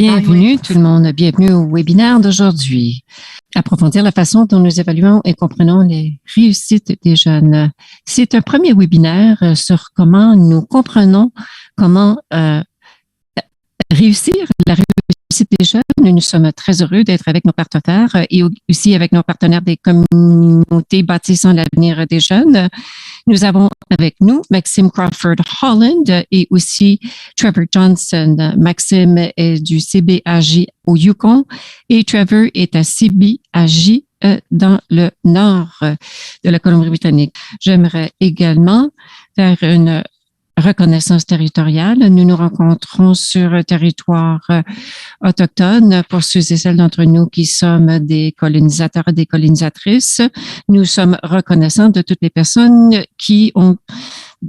Bienvenue tout le monde, bienvenue au webinaire d'aujourd'hui. Approfondir la façon dont nous évaluons et comprenons les réussites des jeunes. C'est un premier webinaire sur comment nous comprenons comment réussir la réussite des jeunes. Nous sommes très heureux d'être avec nos partenaires et aussi avec nos partenaires des communautés bâtissant l'avenir des jeunes. Nous avons avec nous Maxime Crawford Holland et aussi Trevor Johnson. Maxime est du CBAJ au Yukon et Trevor est à CBAJ dans le nord de la Colombie-Britannique. J'aimerais également faire une reconnaissance territoriale. Nous nous rencontrons sur un territoire autochtone pour ceux et celles d'entre nous qui sommes des colonisateurs et des colonisatrices. Nous sommes reconnaissants de toutes les personnes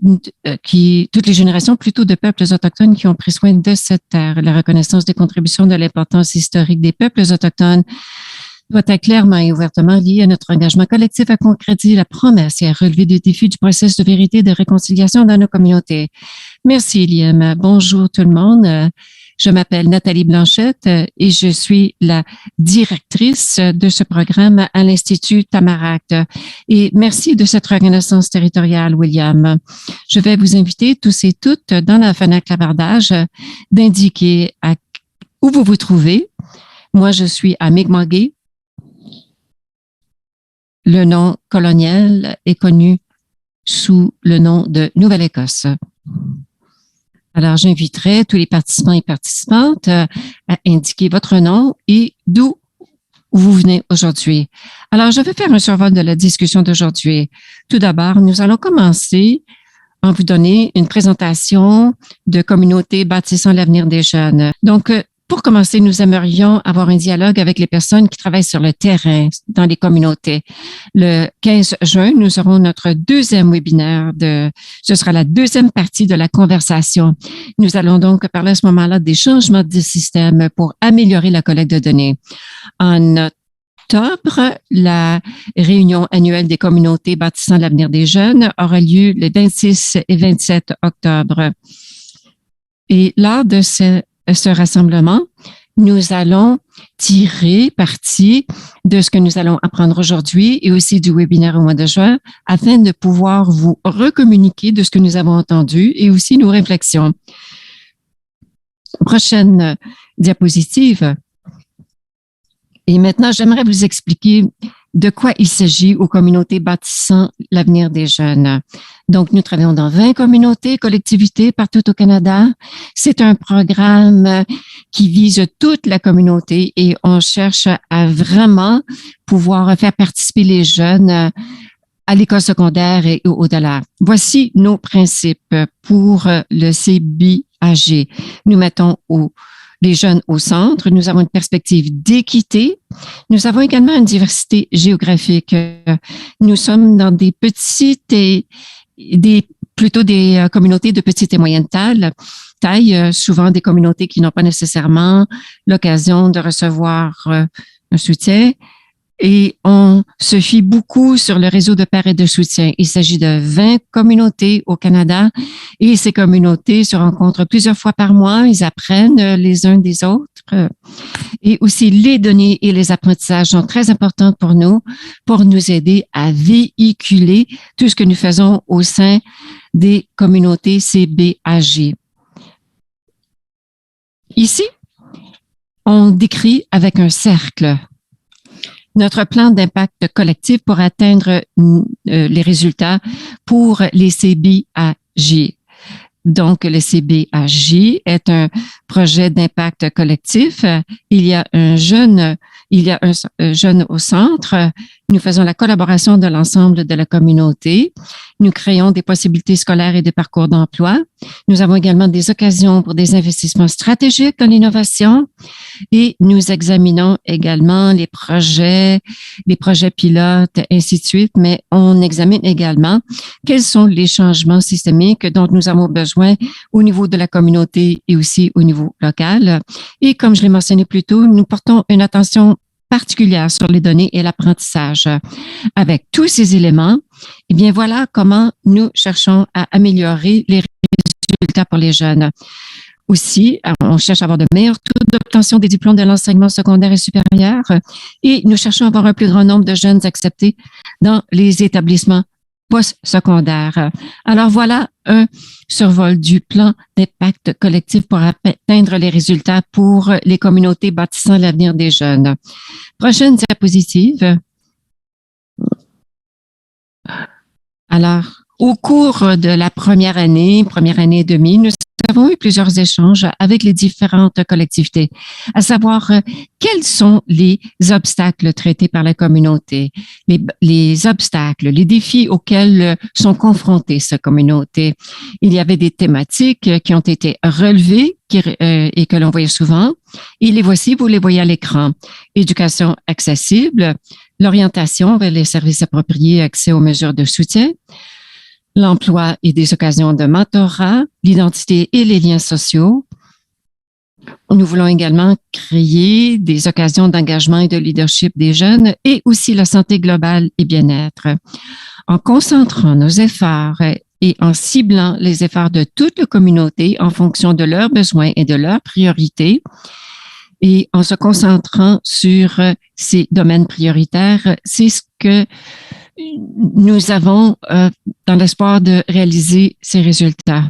toutes les générations plutôt de peuples autochtones qui ont pris soin de cette terre. La reconnaissance des contributions de l'importance historique des peuples autochtones doit être clairement et ouvertement lié à notre engagement collectif à concrétiser la promesse et à relever des défis du processus de vérité et de réconciliation dans nos communautés. Merci, Liam. Bonjour tout le monde. Je m'appelle Nathalie Blanchette et je suis la directrice de ce programme à l'Institut Tamarack. Et merci de cette reconnaissance territoriale, William. Je vais vous inviter tous et toutes dans la fenêtre clavardage d'indiquer où vous vous trouvez. Moi, je suis à Mi'kmaq. Le nom colonial est connu sous le nom de Nouvelle-Écosse. Alors, j'inviterai tous les participants et participantes à indiquer votre nom et d'où vous venez aujourd'hui. Alors, je vais faire un survol de la discussion d'aujourd'hui. Tout d'abord, nous allons commencer en vous donner une présentation de communauté bâtissant l'avenir des jeunes. Donc, pour commencer, nous aimerions avoir un dialogue avec les personnes qui travaillent sur le terrain dans les communautés. Le 15 juin, nous aurons notre deuxième webinaire. Ce sera la deuxième partie de la conversation. Nous allons donc parler à ce moment-là des changements de système pour améliorer la collecte de données. En octobre, la réunion annuelle des communautés bâtissant l'avenir des jeunes aura lieu les 26 et 27 octobre. Et lors de ce rassemblement, nous allons tirer parti de ce que nous allons apprendre aujourd'hui et aussi du webinaire au mois de juin afin de pouvoir vous recommuniquer de ce que nous avons entendu et aussi nos réflexions. Prochaine diapositive. Et maintenant, j'aimerais vous expliquer de quoi il s'agit aux communautés bâtissant l'avenir des jeunes. Donc, nous travaillons dans 20 communautés, collectivités partout au Canada. C'est un programme qui vise toute la communauté et on cherche à vraiment pouvoir faire participer les jeunes à l'école secondaire et au-delà. Voici nos principes pour le CBAG. Nous mettons les jeunes au centre. Nous avons une perspective d'équité. Nous avons également une diversité géographique. Nous sommes dans des petites plutôt des communautés de petite et moyenne taille, souvent des communautés qui n'ont pas nécessairement l'occasion de recevoir un soutien. Et on se fie beaucoup sur le réseau de pairs et de soutien. Il s'agit de 20 communautés au Canada et ces communautés se rencontrent plusieurs fois par mois. Ils apprennent les uns des autres. Et aussi, les données et les apprentissages sont très importants pour nous aider à véhiculer tout ce que nous faisons au sein des communautés CBAG. Ici, on décrit avec un cercle notre plan d'impact collectif pour atteindre les résultats pour les CBAG. Donc, le CBAG est un projet d'impact collectif. Il y a un jeune au centre. Nous faisons la collaboration de l'ensemble de la communauté. Nous créons des possibilités scolaires et des parcours d'emploi. Nous avons également des occasions pour des investissements stratégiques dans l'innovation et nous examinons également les projets pilotes, ainsi de suite, mais on examine également quels sont les changements systémiques dont nous avons besoin au niveau de la communauté et aussi au niveau local. Et comme je l'ai mentionné plus tôt, nous portons une attention particulière sur les données et l'apprentissage. Avec tous ces éléments, eh bien voilà comment nous cherchons à améliorer les résultats pour les jeunes. Aussi, on cherche à avoir de meilleurs taux d'obtention des diplômes de l'enseignement secondaire et supérieur et nous cherchons à avoir un plus grand nombre de jeunes acceptés dans les établissements postsecondaires. Alors voilà un survol du plan d'impact collectif pour atteindre les résultats pour les communautés bâtissant l'avenir des jeunes. Prochaine diapositive. Alors, au cours de la première année et demie, nous avons eu plusieurs échanges avec les différentes collectivités, à savoir quels sont les obstacles traités par la communauté, les obstacles, les défis auxquels sont confrontées ces communautés. Il y avait des thématiques qui ont été relevées et que l'on voyait souvent, et les voici, vous les voyez à l'écran. Éducation accessible, l'orientation vers les services appropriés, accès aux mesures de soutien, l'emploi et des occasions de mentorat, l'identité et les liens sociaux. Nous voulons également créer des occasions d'engagement et de leadership des jeunes et aussi la santé globale et bien-être. En concentrant nos efforts et en ciblant les efforts de toute la communauté en fonction de leurs besoins et de leurs priorités, et en se concentrant sur ces domaines prioritaires, c'est ce que nous avons dans l'espoir de réaliser ces résultats.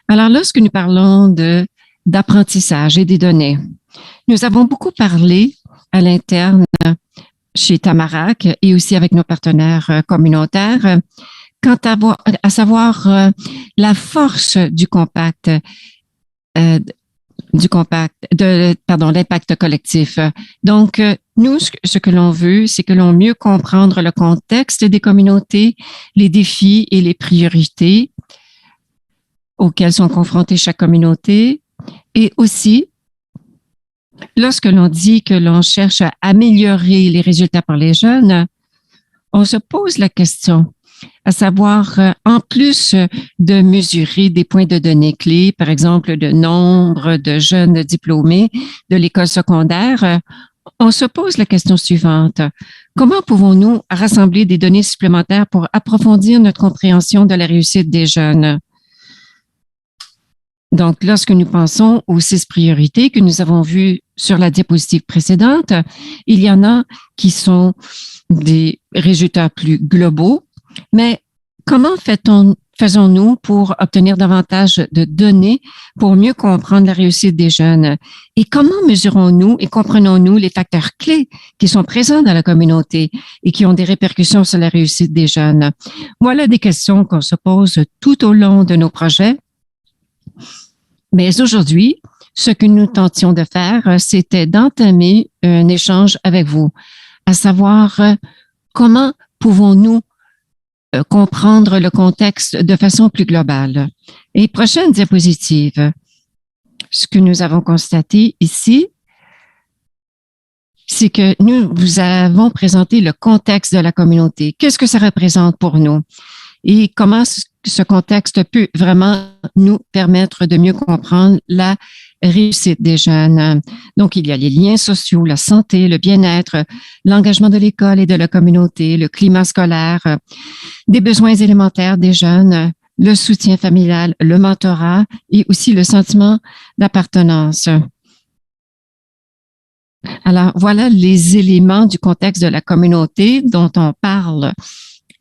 Alors, lorsque nous parlons d'apprentissage et des données, nous avons beaucoup parlé à l'interne chez Tamarack et aussi avec nos partenaires communautaires quant à savoir la force du compact, l'impact collectif. Donc, nous, ce que l'on veut, c'est que l'on mieux comprendre le contexte des communautés, les défis et les priorités auxquels sont confrontées chaque communauté. Et aussi, lorsque l'on dit que l'on cherche à améliorer les résultats pour les jeunes, on se pose la question, à savoir, en plus de mesurer des points de données clés, par exemple le nombre de jeunes diplômés de l'école secondaire, on se pose la question suivante. Comment pouvons-nous rassembler des données supplémentaires pour approfondir notre compréhension de la réussite des jeunes? Donc, lorsque nous pensons aux 6 priorités que nous avons vues sur la diapositive précédente, il y en a qui sont des résultats plus globaux, mais comment faisons-nous pour obtenir davantage de données pour mieux comprendre la réussite des jeunes? Et comment mesurons-nous et comprenons-nous les facteurs clés qui sont présents dans la communauté et qui ont des répercussions sur la réussite des jeunes? Voilà des questions qu'on se pose tout au long de nos projets. Mais aujourd'hui, ce que nous tentions de faire, c'était d'entamer un échange avec vous, à savoir comment pouvons-nous comprendre le contexte de façon plus globale. Et prochaine diapositive, ce que nous avons constaté ici, c'est que nous vous avons présenté le contexte de la communauté. Qu'est-ce que ça représente pour nous? Et comment ce contexte peut vraiment nous permettre de mieux comprendre la réussite des jeunes. Donc, il y a les liens sociaux, la santé, le bien-être, l'engagement de l'école et de la communauté, le climat scolaire, des besoins élémentaires des jeunes, le soutien familial, le mentorat et aussi le sentiment d'appartenance. Alors, voilà les éléments du contexte de la communauté dont on parle.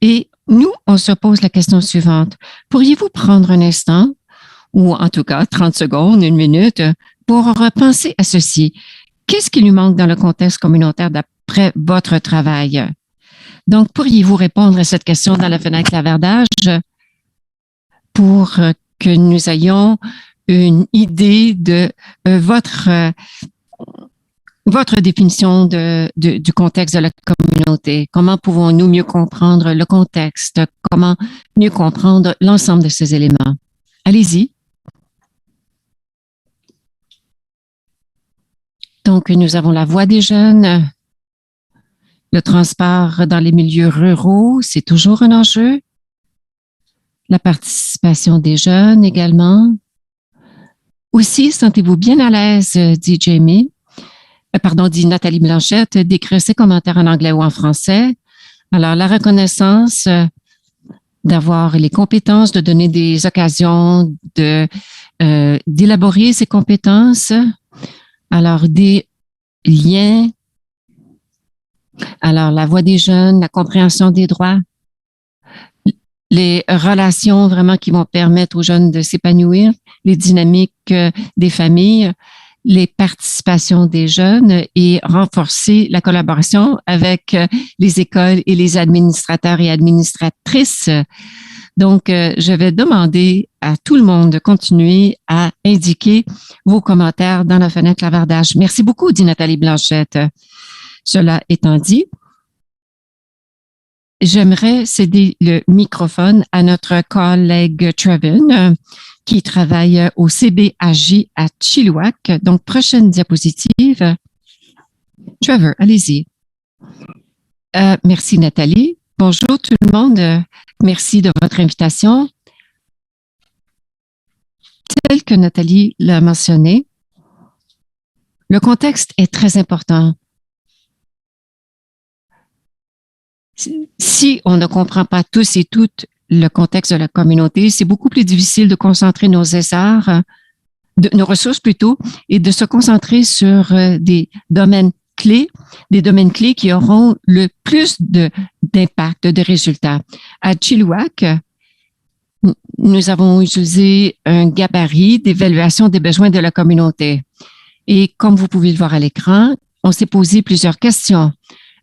Et nous, on se pose la question suivante. Pourriez-vous prendre un instant, ou en tout cas 30 secondes, 1 minute, pour repenser à ceci? Qu'est-ce qui lui manque dans le contexte communautaire d'après votre travail? Donc, pourriez-vous répondre à cette question dans la fenêtre clavardage pour que nous ayons une idée de votre définition du contexte de la communauté? Comment pouvons-nous mieux comprendre le contexte? Comment mieux comprendre l'ensemble de ces éléments? Allez-y. Donc, nous avons la voix des jeunes. Le transport dans les milieux ruraux, c'est toujours un enjeu. La participation des jeunes également. Aussi, sentez-vous bien à l'aise, dit Jamie. Dit Nathalie Blanchette, d'écrire ses commentaires en anglais ou en français. Alors, la reconnaissance d'avoir les compétences, de donner des occasions d'élaborer ces compétences. Alors, des liens, alors la voix des jeunes, la compréhension des droits, les relations vraiment qui vont permettre aux jeunes de s'épanouir, les dynamiques des familles, les participations des jeunes et renforcer la collaboration avec les écoles et les administrateurs et administratrices. Donc, je vais demander à tout le monde de continuer à indiquer vos commentaires dans la fenêtre clavardage. Merci beaucoup, dit Nathalie Blanchette. Cela étant dit, j'aimerais céder le microphone à notre collègue Trevin, qui travaille au CBAJ à Chilliwack. Donc, prochaine diapositive. Trevor, allez-y. Merci, Nathalie. Bonjour tout le monde. Merci de votre invitation. Tel que Nathalie l'a mentionné, le contexte est très important. Si on ne comprend pas tous et toutes le contexte de la communauté, c'est beaucoup plus difficile de concentrer nos efforts, nos ressources plutôt, et de se concentrer sur des domaines clés qui auront le plus d'impact, de résultats. À Chilliwack, nous avons utilisé un gabarit d'évaluation des besoins de la communauté. Et comme vous pouvez le voir à l'écran, on s'est posé plusieurs questions,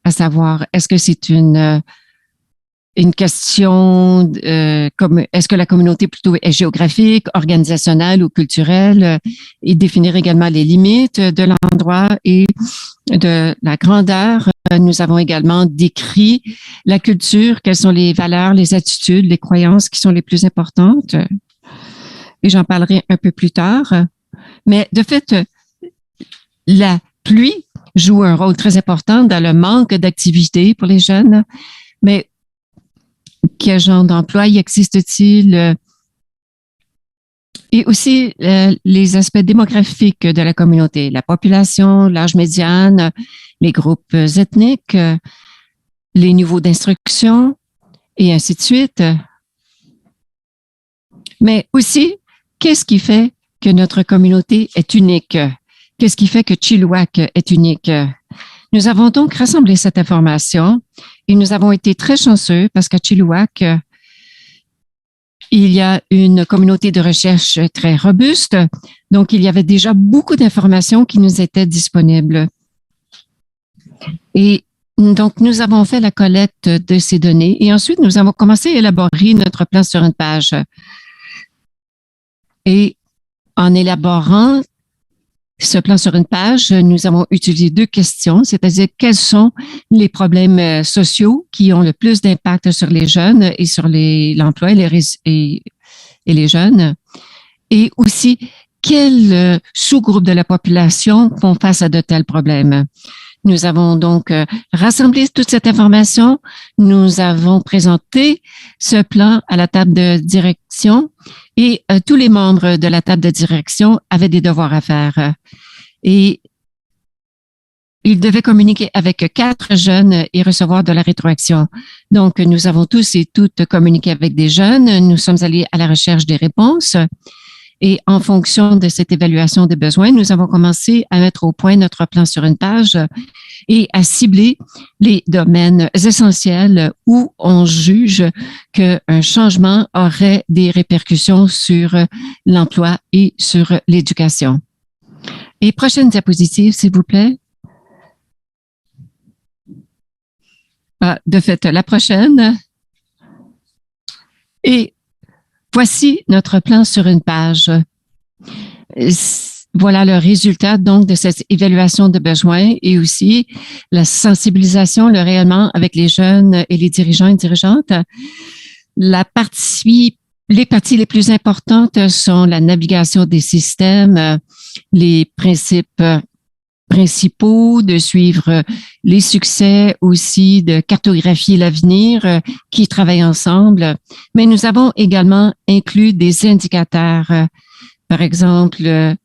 à savoir, est-ce que c'est une question comme est-ce que la communauté plutôt est géographique, organisationnelle ou culturelle, et définir également les limites de l'endroit et de la grandeur. Nous avons également décrit la culture, quelles sont les valeurs, les attitudes, les croyances qui sont les plus importantes. Et j'en parlerai un peu plus tard. Mais de fait, la pluie joue un rôle très important dans le manque d'activité pour les jeunes. Mais quel genre d'emploi y existe-t-il? Et aussi les aspects démographiques de la communauté, la population, l'âge médiane, les groupes ethniques, les niveaux d'instruction et ainsi de suite. Mais aussi, qu'est-ce qui fait que notre communauté est unique? Qu'est-ce qui fait que Chilliwack est unique? Nous avons donc rassemblé cette information et nous avons été très chanceux parce qu'à Chilliwack, il y a une communauté de recherche très robuste. Donc, il y avait déjà beaucoup d'informations qui nous étaient disponibles. Et donc, nous avons fait la collecte de ces données et ensuite, nous avons commencé à élaborer notre plan sur une page. Et en élaborant ce plan sur une page, nous avons utilisé deux questions, c'est-à-dire quels sont les problèmes sociaux qui ont le plus d'impact sur les jeunes et sur l'emploi et les jeunes, et aussi quels sous-groupes de la population font face à de tels problèmes. Nous avons donc rassemblé toute cette information, nous avons présenté ce plan à la table de direction et tous les membres de la table de direction avaient des devoirs à faire. Et ils devaient communiquer avec 4 jeunes et recevoir de la rétroaction. Donc, nous avons tous et toutes communiqué avec des jeunes. Nous sommes allés à la recherche des réponses. Et en fonction de cette évaluation des besoins, nous avons commencé à mettre au point notre plan sur une page et à cibler les domaines essentiels où on juge qu'un changement aurait des répercussions sur l'emploi et sur l'éducation. Et prochaine diapositive, s'il vous plaît. De fait, la prochaine. Et voici notre plan sur une page. Voilà le résultat donc de cette évaluation de besoins et aussi la sensibilisation, le rayonnement avec les jeunes et les dirigeants et dirigeantes. Les parties les plus importantes sont la navigation des systèmes, les principes principaux, de suivre les succès aussi, de cartographier l'avenir, qui travaillent ensemble. Mais nous avons également inclus des indicateurs, par exemple,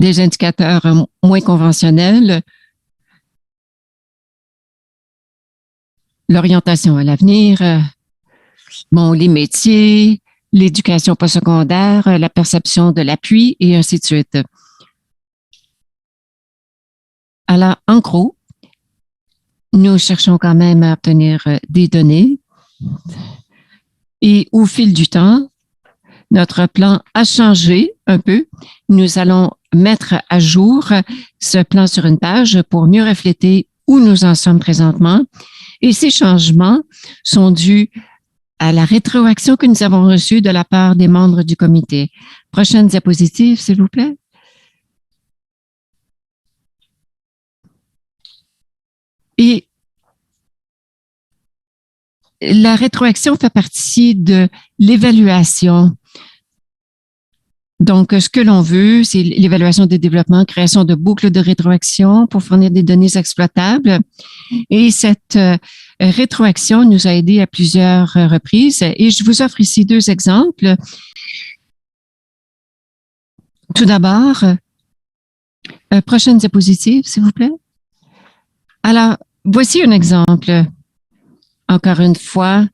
des indicateurs moins conventionnels l'orientation à l'avenir, les métiers, l'éducation postsecondaire, la perception de l'appui et ainsi de suite. Alors, en gros, nous cherchons quand même à obtenir des données et au fil du temps, notre plan a changé un peu. Nous allons mettre à jour ce plan sur une page pour mieux refléter où nous en sommes présentement. Et ces changements sont dus à la rétroaction que nous avons reçue de la part des membres du comité. Prochaine diapositive, s'il vous plaît. Et la rétroaction fait partie de l'évaluation. Donc, ce que l'on veut, c'est l'évaluation des développements, création de boucles de rétroaction pour fournir des données exploitables. Et cette rétroaction nous a aidés à plusieurs reprises. Et je vous offre ici 2 exemples. Tout d'abord, prochaine diapositive, s'il vous plaît. Alors, voici un exemple. Encore une fois,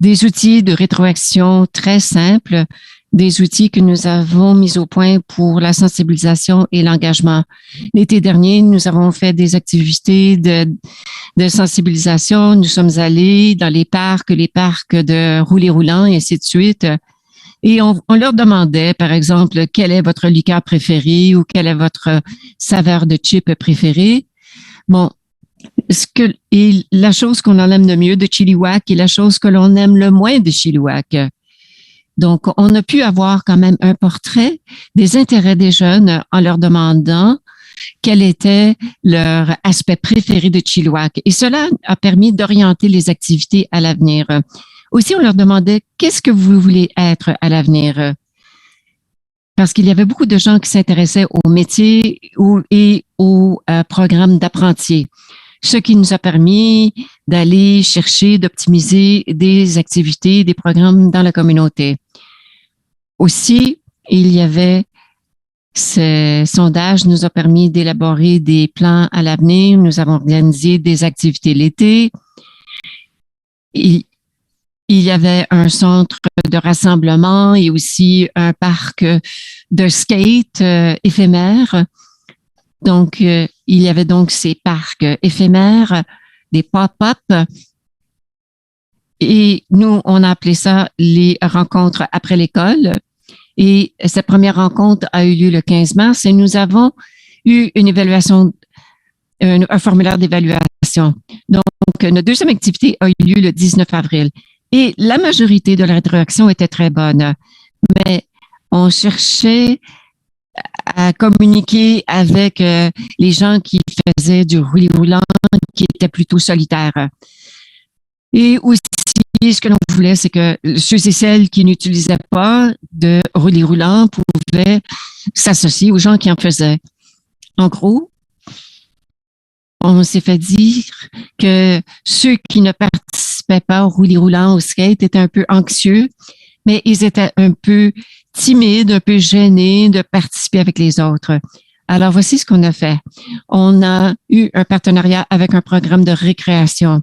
des outils de rétroaction très simples, des outils que nous avons mis au point pour la sensibilisation et l'engagement. L'été dernier, nous avons fait des activités de sensibilisation. Nous sommes allés dans les parcs de roulés roulants et ainsi de suite. Et on leur demandait, par exemple, quelle est votre liqueur préférée ou quelle est votre saveur de chip préférée. Bon, et la chose qu'on en aime le mieux de Chilliwack et la chose que l'on aime le moins de Chilliwack. Donc, on a pu avoir quand même un portrait des intérêts des jeunes en leur demandant quel était leur aspect préféré de Chilliwack. Et cela a permis d'orienter les activités à l'avenir. Aussi, on leur demandait qu'est-ce que vous voulez être à l'avenir? Parce qu'il y avait beaucoup de gens qui s'intéressaient au métier et au programme d'apprentis, ce qui nous a permis d'aller chercher, d'optimiser des activités, des programmes dans la communauté. Aussi, il y avait ce sondage nous a permis d'élaborer des plans à l'avenir. Nous avons organisé des activités l'été. Il y avait un centre de rassemblement et aussi un parc de skate éphémère. Donc, il y avait donc ces parcs éphémères, des pop-up. Et nous, on a appelé ça les rencontres après l'école. Et cette première rencontre a eu lieu le 15 mars et nous avons eu une évaluation, un formulaire d'évaluation. Donc, notre deuxième activité a eu lieu le 19 avril. Et la majorité de la rétroaction était très bonne. Mais on cherchait à communiquer avec les gens qui faisaient du roulis roulant, qui étaient plutôt solitaires. Et aussi, ce que l'on voulait, c'est que ceux et celles qui n'utilisaient pas de roulis roulant pouvaient s'associer aux gens qui en faisaient. En gros, on s'est fait dire que ceux qui ne participaient pas au roulis roulant, au skate, étaient un peu anxieux, mais ils étaient un peu timides, un peu gênés de participer avec les autres. Alors, voici ce qu'on a fait. On a eu un partenariat avec un programme de récréation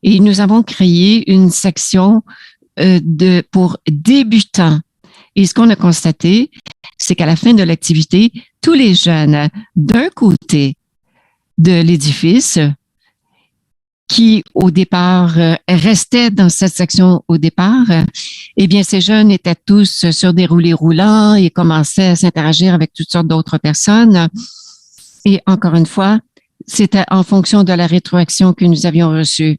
et nous avons créé une section pour débutants. Et ce qu'on a constaté, c'est qu'à la fin de l'activité, tous les jeunes d'un côté de l'édifice qui, au départ, restaient dans cette section au départ, eh bien, ces jeunes étaient tous sur des roulés roulants et commençaient à s'interagir avec toutes sortes d'autres personnes. Et encore une fois, c'était en fonction de la rétroaction que nous avions reçue.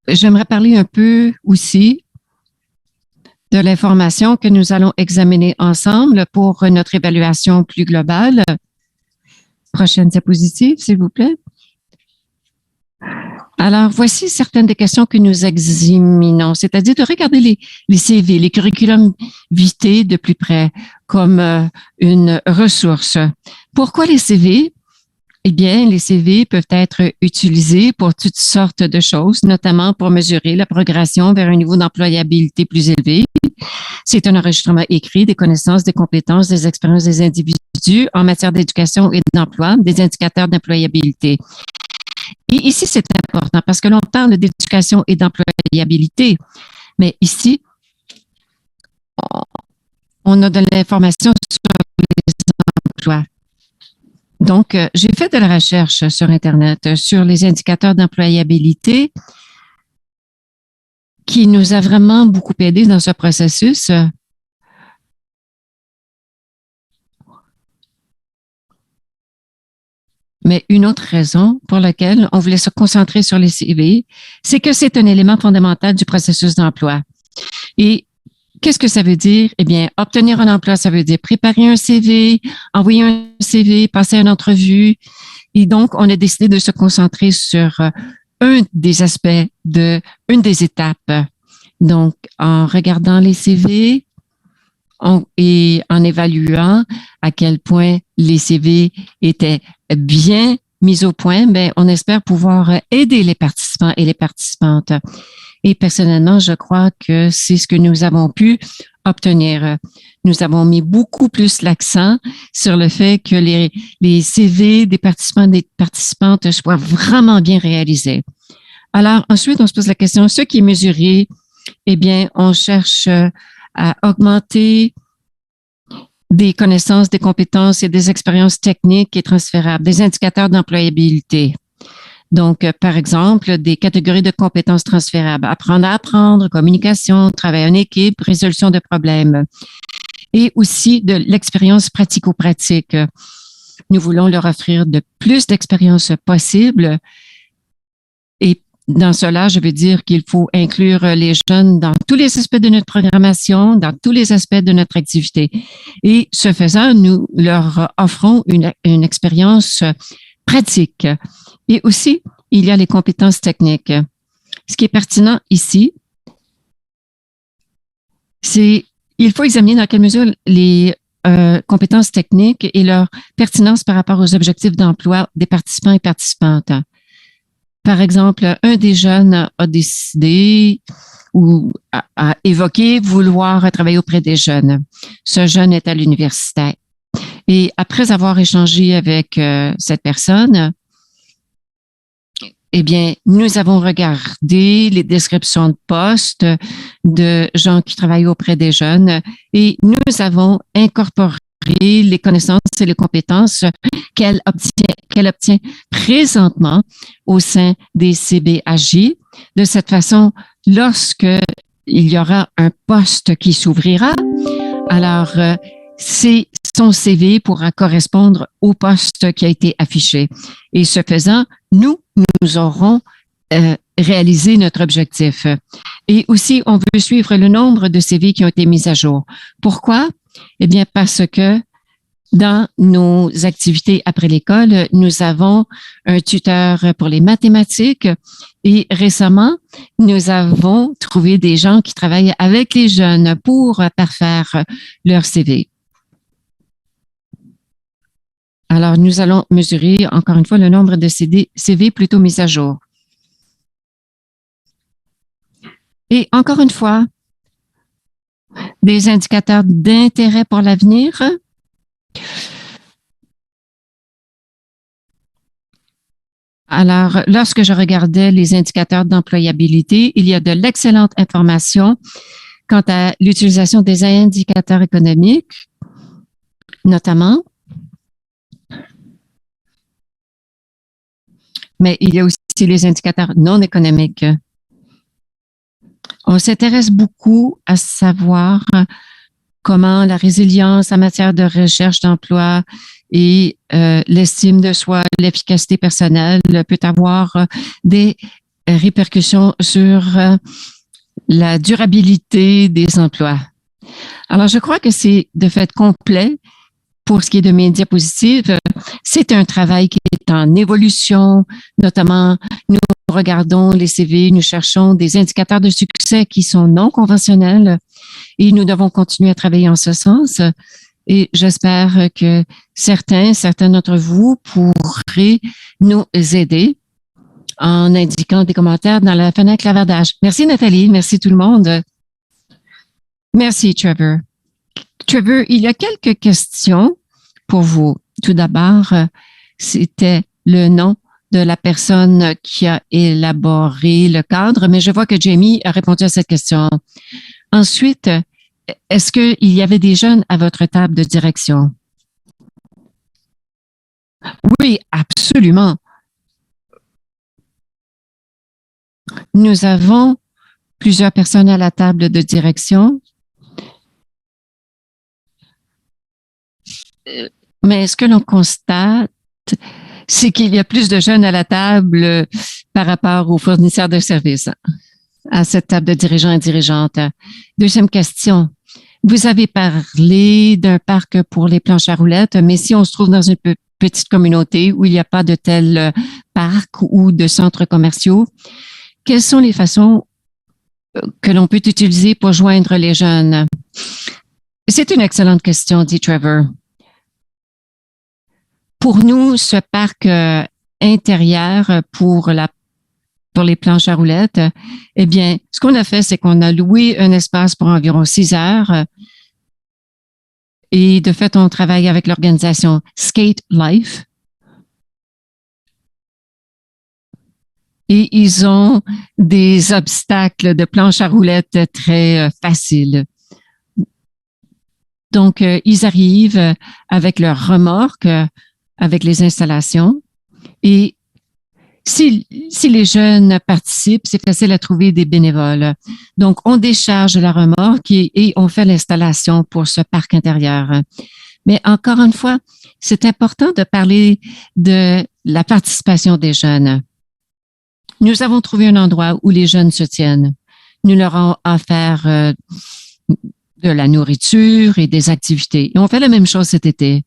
J'aimerais parler un peu aussi de l'information que nous allons examiner ensemble pour notre évaluation plus globale. Prochaine diapositive, s'il vous plaît. Alors, voici certaines des questions que nous examinons, c'est-à-dire de regarder les CV, les curriculums vitae de plus près comme une ressource. Pourquoi les CV? eh bien, les CV peuvent être utilisés pour toutes sortes de choses, notamment pour mesurer la progression vers un niveau d'employabilité plus élevé. C'est un enregistrement écrit des connaissances, des compétences, des expériences des individus en matière d'éducation et d'emploi, des indicateurs d'employabilité. Et ici, c'est important parce que l'on parle d'éducation et d'employabilité, mais ici, on a de l'information sur les emplois. Donc, j'ai fait de la recherche sur Internet sur les indicateurs d'employabilité qui nous a vraiment beaucoup aidé dans ce processus. Mais une autre raison pour laquelle on voulait se concentrer sur les CV, c'est que c'est un élément fondamental du processus d'emploi. Et qu'est-ce que ça veut dire? Eh bien, obtenir un emploi, ça veut dire préparer un CV, envoyer un CV, passer une entrevue. Et donc, on a décidé de se concentrer sur un des aspects une des étapes. Donc, en regardant les CV et en évaluant à quel point les CV étaient bien mis au point, ben, on espère pouvoir aider les participants et les participantes. Et personnellement, je crois que c'est ce que nous avons pu obtenir. Nous avons mis beaucoup plus l'accent sur le fait que les CV des participants et des participantes soient vraiment bien réalisés. Alors, ensuite, on se pose la question, ce qui est mesuré, eh bien, on cherche à augmenter des connaissances, des compétences et des expériences techniques et transférables, des indicateurs d'employabilité. Donc, par exemple, des catégories de compétences transférables, apprendre à apprendre, communication, travail en équipe, résolution de problèmes. Et aussi de l'expérience pratico-pratique. Nous voulons leur offrir de plus d'expériences possibles. Et dans cela, je veux dire qu'il faut inclure les jeunes dans tous les aspects de notre programmation, dans tous les aspects de notre activité. Et ce faisant, nous leur offrons une expérience pratique. Et aussi, il y a les compétences techniques. Ce qui est pertinent ici, c'est il faut examiner dans quelle mesure les compétences techniques et leur pertinence par rapport aux objectifs d'emploi des participants et participantes. Par exemple, un des jeunes a décidé ou a évoqué vouloir travailler auprès des jeunes. Ce jeune est à l'université. Et après avoir échangé avec cette personne, eh bien, nous avons regardé les descriptions de postes de gens qui travaillent auprès des jeunes et nous avons incorporé les connaissances et les compétences qu'elle obtient présentement au sein des CBAJ. De cette façon, lorsque il y aura un poste qui s'ouvrira, alors son CV pourra correspondre au poste qui a été affiché. Et ce faisant, nous aurons réalisé notre objectif. Et aussi, on veut suivre le nombre de CV qui ont été mis à jour. Pourquoi? Eh bien, parce que dans nos activités après l'école, nous avons un tuteur pour les mathématiques et récemment, nous avons trouvé des gens qui travaillent avec les jeunes pour parfaire leur CV. Alors, nous allons mesurer, encore une fois, le nombre de CV plutôt mis à jour. Et encore une fois, des indicateurs d'intérêt pour l'avenir. Alors, lorsque je regardais les indicateurs d'employabilité, il y a de l'excellente information quant à l'utilisation des indicateurs économiques, notamment. Mais il y a aussi les indicateurs non économiques. On s'intéresse beaucoup à savoir comment la résilience en matière de recherche d'emploi et l'estime de soi, l'efficacité personnelle peut avoir des répercussions sur la durabilité des emplois. Alors, je crois que c'est de fait complet. Pour ce qui est de mes diapositives, c'est un travail qui est en évolution, notamment nous regardons les CV, nous cherchons des indicateurs de succès qui sont non conventionnels et nous devons continuer à travailler en ce sens. Et j'espère que certains d'entre vous pourraient nous aider en indiquant des commentaires dans la fenêtre clavardage. Merci Nathalie, merci tout le monde. Merci Trevor. Trevor, il y a quelques questions pour vous. Tout d'abord, c'était le nom de la personne qui a élaboré le cadre, mais je vois que Jamie a répondu à cette question. Ensuite, est-ce qu'il y avait des jeunes à votre table de direction? Oui, absolument. Nous avons plusieurs personnes à la table de direction. Mais ce que l'on constate, c'est qu'il y a plus de jeunes à la table par rapport aux fournisseurs de services, à cette table de dirigeants et dirigeantes. Deuxième question. Vous avez parlé d'un parc pour les planches à roulettes, mais si on se trouve dans une petite communauté où il n'y a pas de tel parc ou de centres commerciaux, quelles sont les façons que l'on peut utiliser pour joindre les jeunes? C'est une excellente question, dit Trevor. Pour nous, ce parc intérieur pour les planches à roulettes, eh bien, ce qu'on a fait, c'est qu'on a loué un espace pour environ 6 heures. Et de fait, on travaille avec l'organisation Skate Life. Et ils ont des obstacles de planches à roulettes très faciles. Donc, ils arrivent avec leur remorque, avec les installations. Et si les jeunes participent, c'est facile à trouver des bénévoles. Donc, on décharge la remorque et on fait l'installation pour ce parc intérieur. Mais encore une fois, c'est important de parler de la participation des jeunes. Nous avons trouvé un endroit où les jeunes se tiennent. Nous leur avons offert de la nourriture et des activités. Et on fait la même chose cet été.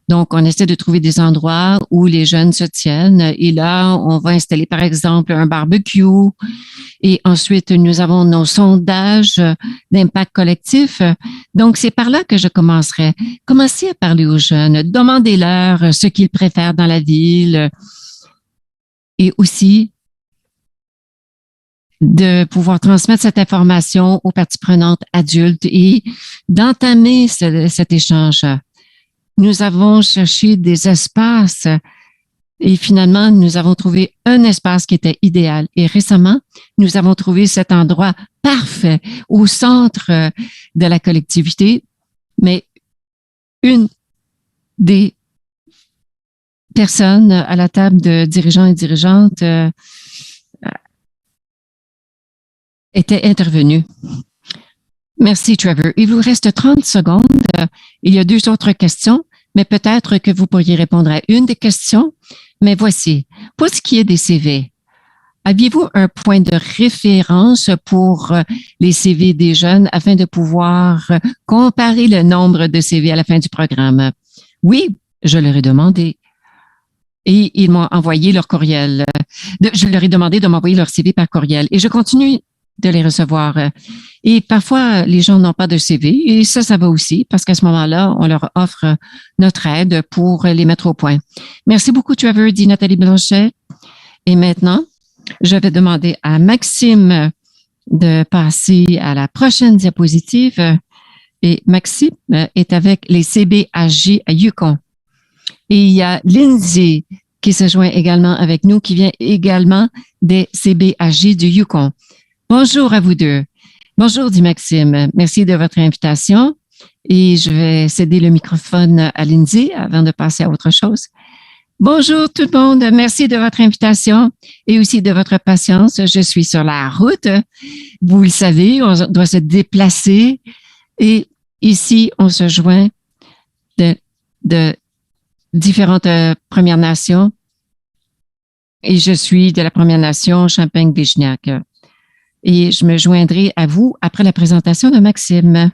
Donc, on essaie de trouver des endroits où les jeunes se tiennent. Et là, on va installer, par exemple, un barbecue. Et ensuite, nous avons nos sondages d'impact collectif. Donc, c'est par là que je commencerai. Commencez à parler aux jeunes. Demandez-leur ce qu'ils préfèrent dans la ville. Et aussi, de pouvoir transmettre cette information aux parties prenantes adultes et d'entamer cet échange. Nous avons cherché des espaces et finalement, nous avons trouvé un espace qui était idéal. Et récemment, nous avons trouvé cet endroit parfait au centre de la collectivité, mais une des personnes à la table de dirigeants et dirigeantes était intervenue. Merci, Trevor. Il vous reste 30 secondes. Il y a 2 autres questions, mais peut-être que vous pourriez répondre à une des questions. Mais voici, pour ce qui est des CV, aviez-vous un point de référence pour les CV des jeunes afin de pouvoir comparer le nombre de CV à la fin du programme? Oui, je leur ai demandé. Et ils m'ont envoyé leur courriel. Je leur ai demandé de m'envoyer leur CV par courriel. Et je continue de les recevoir. Et parfois, les gens n'ont pas de CV et ça va aussi parce qu'à ce moment-là, on leur offre notre aide pour les mettre au point. Merci beaucoup, Trevor, dit Nathalie Blanchet. Et maintenant, je vais demander à Maxime de passer à la prochaine diapositive. Et Maxime est avec les CBHJ à Yukon. Et il y a Lindsay qui se joint également avec nous, qui vient également des CBHJ du Yukon. Bonjour à vous deux. Bonjour, dit Maxime. Merci de votre invitation. Et je vais céder le microphone à Lindsay avant de passer à autre chose. Bonjour tout le monde. Merci de votre invitation et aussi de votre patience. Je suis sur la route. Vous le savez, on doit se déplacer. Et ici, on se joint de différentes Premières Nations. Et je suis de la Première Nation Champagne-Bichniac. Et je me joindrai à vous après la présentation de Maxime.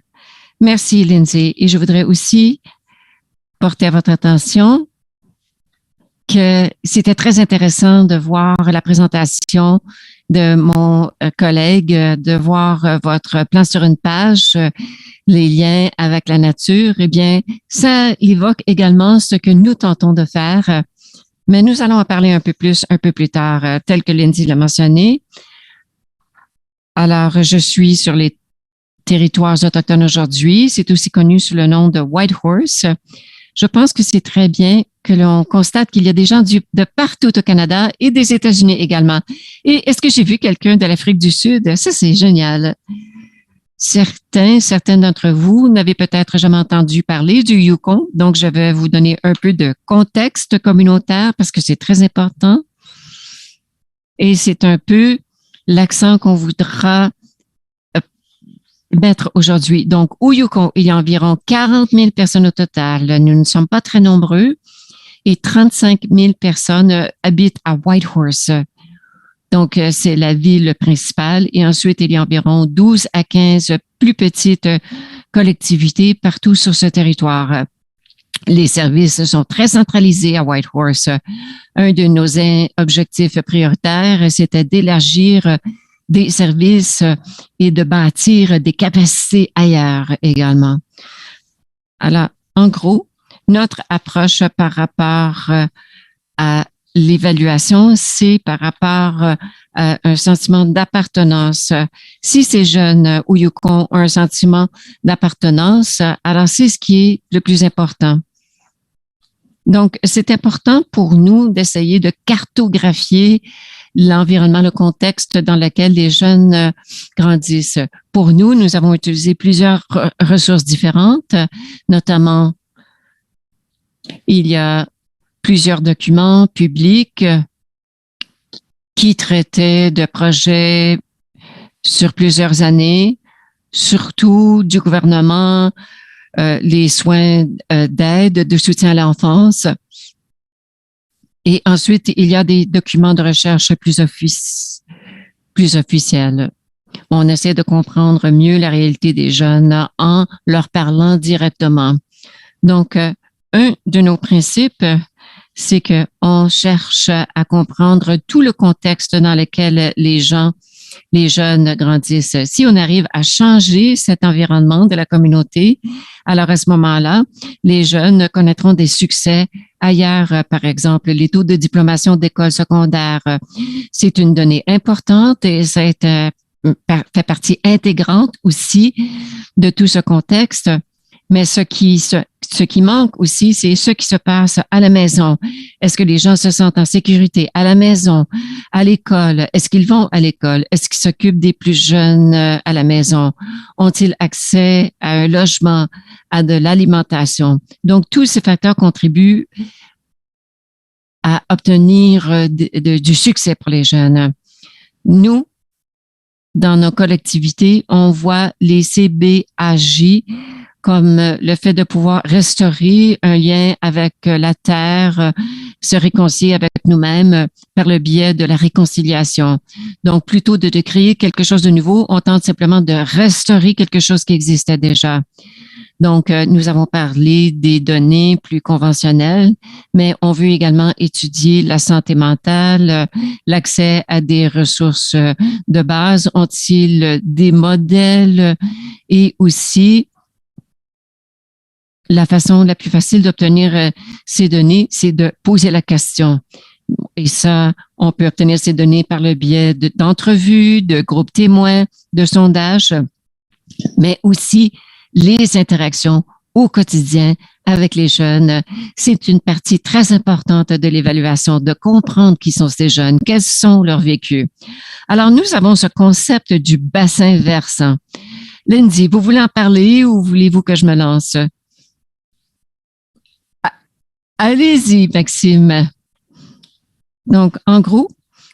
Merci, Lindsay. Et je voudrais aussi porter à votre attention que c'était très intéressant de voir la présentation de mon collègue, de voir votre plan sur une page, les liens avec la nature. Eh bien, ça évoque également ce que nous tentons de faire, mais nous allons en parler un peu plus tard, tel que Lindsay l'a mentionné. Alors, je suis sur les territoires autochtones aujourd'hui. C'est aussi connu sous le nom de Whitehorse. Je pense que c'est très bien que l'on constate qu'il y a des gens de partout au Canada et des États-Unis également. Et est-ce que j'ai vu quelqu'un de l'Afrique du Sud? Ça, c'est génial. Certains d'entre vous n'avaient peut-être jamais entendu parler du Yukon, donc je vais vous donner un peu de contexte communautaire parce que c'est très important. Et c'est un peu l'accent qu'on voudra mettre aujourd'hui. Donc, au Yukon, il y a environ 40 000 personnes au total. Nous ne sommes pas très nombreux et 35 000 personnes habitent à Whitehorse. Donc, c'est la ville principale. Et ensuite, il y a environ 12 à 15 plus petites collectivités partout sur ce territoire. Les services sont très centralisés à Whitehorse. Un de nos objectifs prioritaires, c'était d'élargir des services et de bâtir des capacités ailleurs également. Alors, en gros, notre approche par rapport à l'évaluation, c'est par rapport à un sentiment d'appartenance. Si ces jeunes au Yukon ont un sentiment d'appartenance, alors c'est ce qui est le plus important. Donc, c'est important pour nous d'essayer de cartographier l'environnement, le contexte dans lequel les jeunes grandissent. Pour nous, nous avons utilisé plusieurs ressources différentes, notamment il y a plusieurs documents publics qui traitaient de projets sur plusieurs années, surtout du gouvernement, les soins d'aide, de soutien à l'enfance. Et ensuite, il y a des documents de recherche plus officiels. On essaie de comprendre mieux la réalité des jeunes en leur parlant directement. Donc, un de nos principes, c'est que on cherche à comprendre tout le contexte dans lequel les jeunes grandissent. Si on arrive à changer cet environnement de la communauté, alors à ce moment-là, les jeunes connaîtront des succès ailleurs. Par exemple, les taux de diplomation d'école secondaire, c'est une donnée importante et ça fait partie intégrante aussi de tout ce contexte. Mais ce qui manque aussi, c'est ce qui se passe à la maison. Est-ce que les gens se sentent en sécurité à la maison, à l'école? Est-ce qu'ils vont à l'école? Est-ce qu'ils s'occupent des plus jeunes à la maison? Ont-ils accès à un logement, à de l'alimentation? Donc, tous ces facteurs contribuent à obtenir du succès pour les jeunes. Nous, dans nos collectivités, on voit les CBAJ comme le fait de pouvoir restaurer un lien avec la terre, se réconcilier avec nous-mêmes par le biais de la réconciliation. Donc, plutôt de créer quelque chose de nouveau, on tente simplement de restaurer quelque chose qui existait déjà. Donc, nous avons parlé des données plus conventionnelles, mais on veut également étudier la santé mentale, l'accès à des ressources de base. Ont-ils des modèles et aussi la façon la plus facile d'obtenir ces données, c'est de poser la question. Et ça, on peut obtenir ces données par le biais d'entrevues, de groupes témoins, de sondages, mais aussi les interactions au quotidien avec les jeunes. C'est une partie très importante de l'évaluation, de comprendre qui sont ces jeunes, quels sont leurs vécus. Alors, nous avons ce concept du bassin versant. Lindsay, vous voulez en parler ou voulez-vous que je me lance? Allez-y, Maxime. Donc, en gros,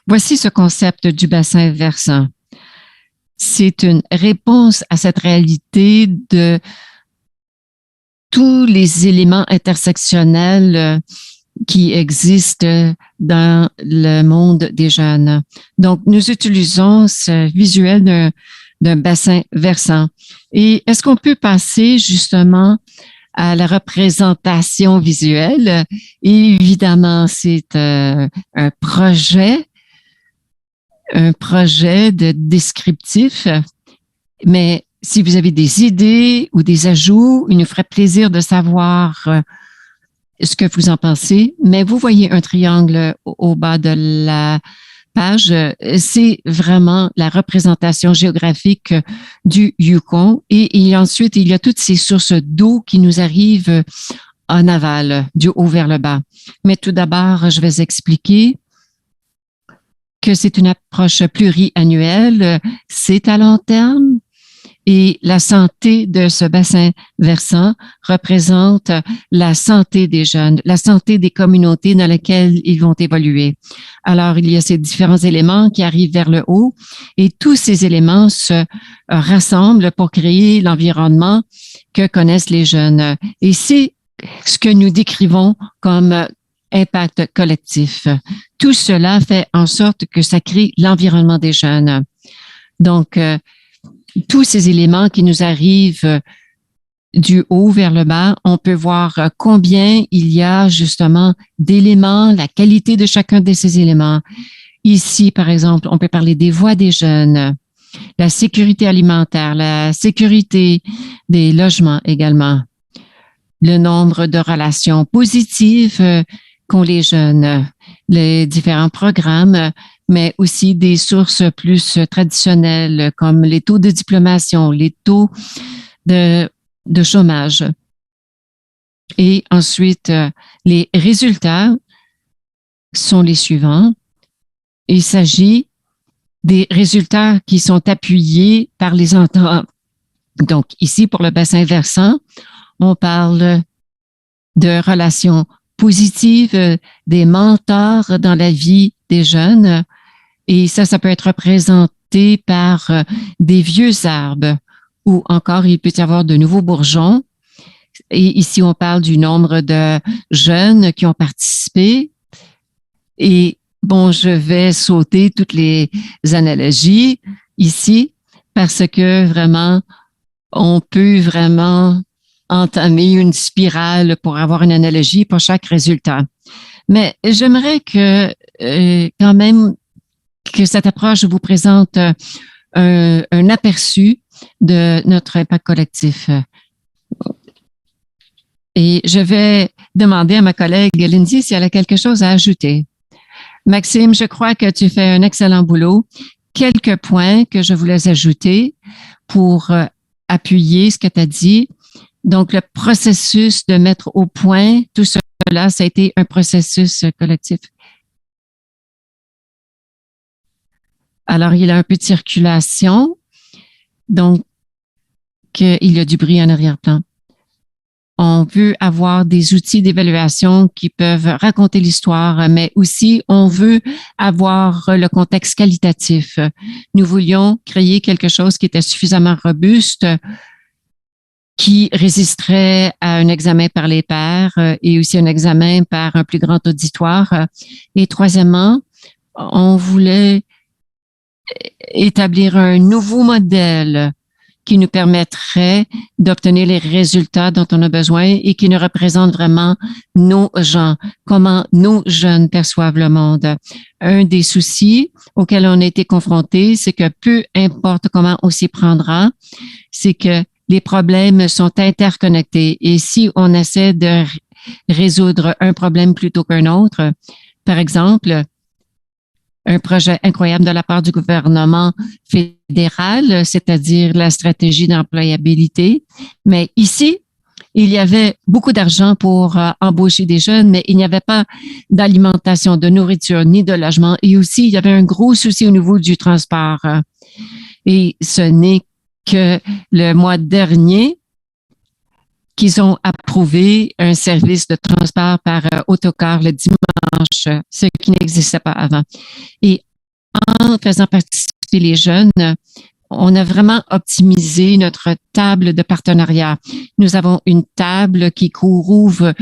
voici ce concept du bassin versant. C'est une réponse à cette réalité de tous les éléments intersectionnels qui existent dans le monde des jeunes. Donc, nous utilisons ce visuel d'un bassin versant. Et est-ce qu'on peut passer justement à la représentation visuelle. Et évidemment, c'est un projet de descriptif, mais si vous avez des idées ou des ajouts, il nous ferait plaisir de savoir ce que vous en pensez. Mais vous voyez un triangle au bas de la page, c'est vraiment la représentation géographique du Yukon. Et ensuite, il y a toutes ces sources d'eau qui nous arrivent en aval, du haut vers le bas. Mais tout d'abord, je vais expliquer que c'est une approche pluriannuelle, c'est à long terme. Et la santé de ce bassin versant représente la santé des jeunes, la santé des communautés dans lesquelles ils vont évoluer. Alors, il y a ces différents éléments qui arrivent vers le haut et tous ces éléments se rassemblent pour créer l'environnement que connaissent les jeunes. Et c'est ce que nous décrivons comme impact collectif. Tout cela fait en sorte que ça crée l'environnement des jeunes. Donc, tous ces éléments qui nous arrivent du haut vers le bas, on peut voir combien il y a justement d'éléments, la qualité de chacun de ces éléments. Ici, par exemple, on peut parler des voix des jeunes, la sécurité alimentaire, la sécurité des logements également, le nombre de relations positives qu'ont les jeunes, les différents programmes, mais aussi des sources plus traditionnelles comme les taux de diplomation, les taux de chômage. Et ensuite, les résultats sont les suivants. Il s'agit des résultats qui sont appuyés par les entrants. Donc, ici, pour le bassin versant, on parle de relations positives, des mentors dans la vie des jeunes. Et ça peut être représenté par des vieux arbres ou encore il peut y avoir de nouveaux bourgeons. Et ici, on parle du nombre de jeunes qui ont participé. Et bon, je vais sauter toutes les analogies ici parce que vraiment, on peut vraiment entamer une spirale pour avoir une analogie pour chaque résultat. Mais j'aimerais que quand même que cette approche vous présente un aperçu de notre impact collectif. Et je vais demander à ma collègue Lindsay si elle a quelque chose à ajouter. Maxime, je crois que tu fais un excellent boulot. Quelques points que je voulais ajouter pour appuyer ce que tu as dit. Donc, le processus de mettre au point, tout cela, ça a été un processus collectif. Alors, il y a un peu de circulation. Donc, il y a du bruit en arrière-plan. On veut avoir des outils d'évaluation qui peuvent raconter l'histoire, mais aussi on veut avoir le contexte qualitatif. Nous voulions créer quelque chose qui était suffisamment robuste, qui résisterait à un examen par les pairs et aussi un examen par un plus grand auditoire. Et troisièmement, on voulait établir un nouveau modèle qui nous permettrait d'obtenir les résultats dont on a besoin et qui nous représente vraiment nos gens, comment nos jeunes perçoivent le monde. Un des soucis auxquels on a été confrontés, c'est que peu importe comment on s'y prendra, c'est que les problèmes sont interconnectés. Et si on essaie de résoudre un problème plutôt qu'un autre, par exemple, un projet incroyable de la part du gouvernement fédéral, c'est-à-dire la stratégie d'employabilité. Mais ici, il y avait beaucoup d'argent pour embaucher des jeunes, mais il n'y avait pas d'alimentation, de nourriture, ni de logement. Et aussi, il y avait un gros souci au niveau du transport. Et ce n'est que le mois dernier qu'ils ont approuvé un service de transport par autocar le dimanche, ce qui n'existait pas avant. Et en faisant participer les jeunes, on a vraiment optimisé notre table de partenariat. Nous avons une table qui couvre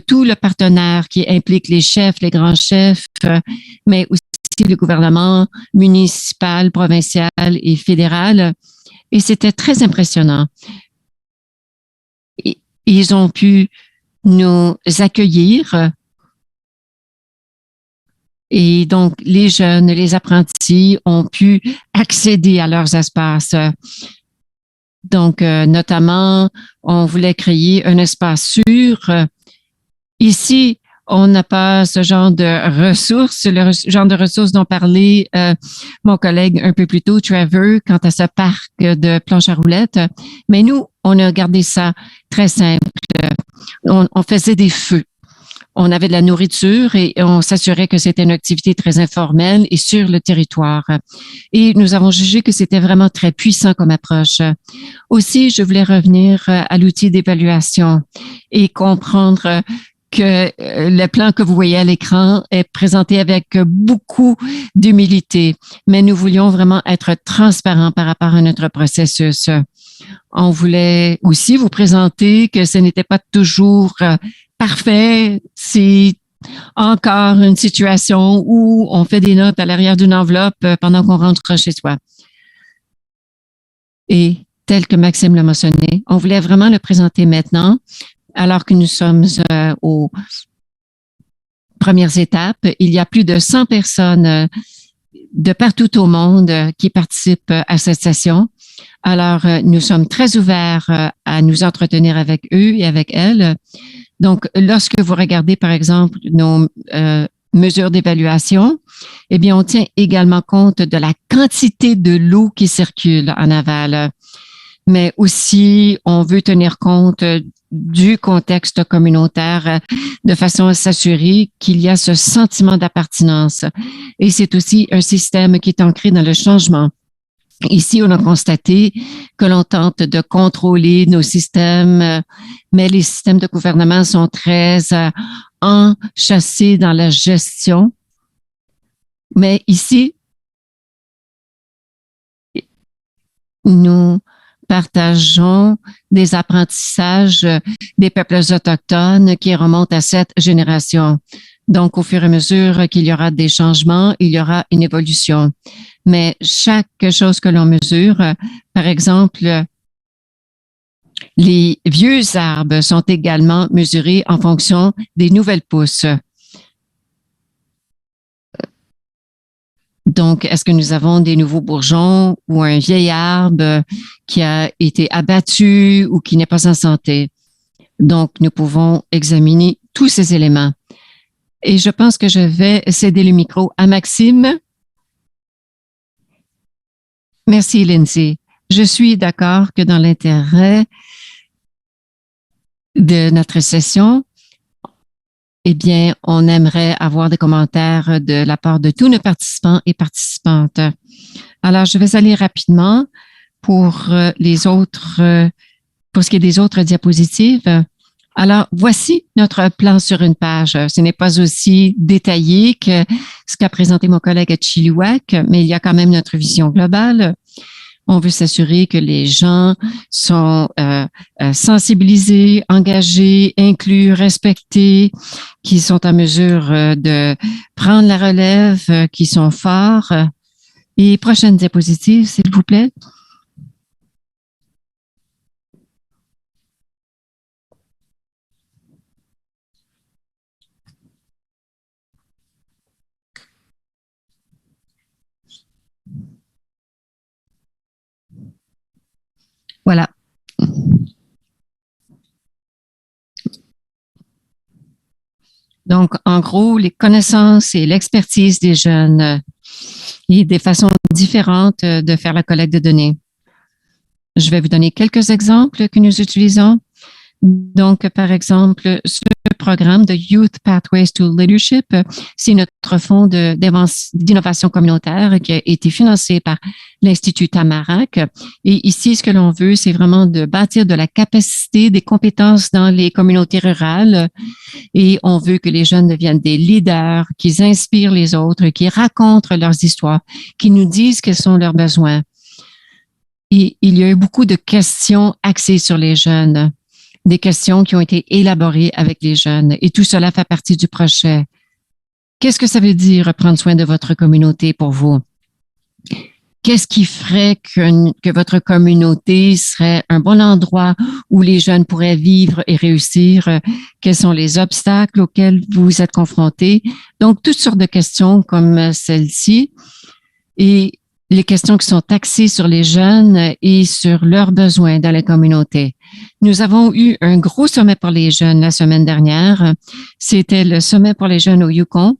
tout le partenaire qui implique les chefs, les grands chefs, mais aussi le gouvernement municipal, provincial et fédéral. Et c'était très impressionnant. Ils ont pu nous accueillir. Et donc, les jeunes, les apprentis ont pu accéder à leurs espaces. Donc, notamment, on voulait créer un espace sûr. Ici, on n'a pas ce genre de ressources, le genre de ressources dont parlait mon collègue un peu plus tôt, Trevor, quant à ce parc de planches à roulettes. Mais nous, on a gardé ça très simple. On faisait des feux. On avait de la nourriture et on s'assurait que c'était une activité très informelle et sur le territoire. Et nous avons jugé que c'était vraiment très puissant comme approche. Aussi, je voulais revenir à l'outil d'évaluation et comprendre que le plan que vous voyez à l'écran est présenté avec beaucoup d'humilité, mais nous voulions vraiment être transparents par rapport à notre processus. On voulait aussi vous présenter que ce n'était pas toujours parfait. C'est encore une situation où on fait des notes à l'arrière d'une enveloppe pendant qu'on rentre chez soi. Et tel que Maxime l'a mentionné, on voulait vraiment le présenter maintenant, alors que nous sommes aux premières étapes. Il y a plus de 100 personnes de partout au monde qui participent à cette session. Alors, nous sommes très ouverts à nous entretenir avec eux et avec elles. Donc, lorsque vous regardez, par exemple, nos mesures d'évaluation, eh bien, on tient également compte de la quantité de l'eau qui circule en aval. Mais aussi, on veut tenir compte du contexte communautaire de façon à s'assurer qu'il y a ce sentiment d'appartenance. Et c'est aussi un système qui est ancré dans le changement. Ici, on a constaté que l'on tente de contrôler nos systèmes, mais les systèmes de gouvernement sont très enchâssés dans la gestion. Mais ici, nous partageons des apprentissages des peuples autochtones qui remontent à 7 générations. Donc, au fur et à mesure qu'il y aura des changements, il y aura une évolution. Mais chaque chose que l'on mesure, par exemple, les vieux arbres sont également mesurés en fonction des nouvelles pousses. Donc, est-ce que nous avons des nouveaux bourgeons ou un vieil arbre qui a été abattu ou qui n'est pas en santé? Donc, nous pouvons examiner tous ces éléments. Et je pense que je vais céder le micro à Maxime. Merci, Lindsay. Je suis d'accord que dans l'intérêt de notre session, eh bien, on aimerait avoir des commentaires de la part de tous nos participants et participantes. Alors, je vais aller rapidement pour les autres, pour ce qui est des autres diapositives. Alors, voici notre plan sur une page. Ce n'est pas aussi détaillé que ce qu'a présenté mon collègue à Chilliwack, mais il y a quand même notre vision globale. On veut s'assurer que les gens sont sensibilisés, engagés, inclus, respectés, qui sont en mesure de prendre la relève, qui sont forts. Et prochaine diapositive, s'il vous plaît. Voilà. Donc, en gros, les connaissances et l'expertise des jeunes et des façons différentes de faire la collecte de données. Je vais vous donner quelques exemples que nous utilisons. Donc, par exemple, ce programme de Youth Pathways to Leadership, c'est notre fonds d'innovation communautaire qui a été financé par l'Institut Tamarack. Et ici, ce que l'on veut, c'est vraiment de bâtir de la capacité, des compétences dans les communautés rurales. Et on veut que les jeunes deviennent des leaders, qu'ils inspirent les autres, qu'ils racontent leurs histoires, qu'ils nous disent quels sont leurs besoins. Et il y a eu beaucoup de questions axées sur les jeunes, des questions qui ont été élaborées avec les jeunes. Et tout cela fait partie du projet. Qu'est-ce que ça veut dire prendre soin de votre communauté pour vous? qu'est-ce qui ferait que votre communauté serait un bon endroit où les jeunes pourraient vivre et réussir? Quels sont les obstacles auxquels vous êtes confrontés? Donc, toutes sortes de questions comme celle-ci. Et les questions qui sont axées sur les jeunes et sur leurs besoins dans la communauté. Nous avons eu un gros sommet pour les jeunes la semaine dernière. C'était le sommet pour les jeunes au Yukon.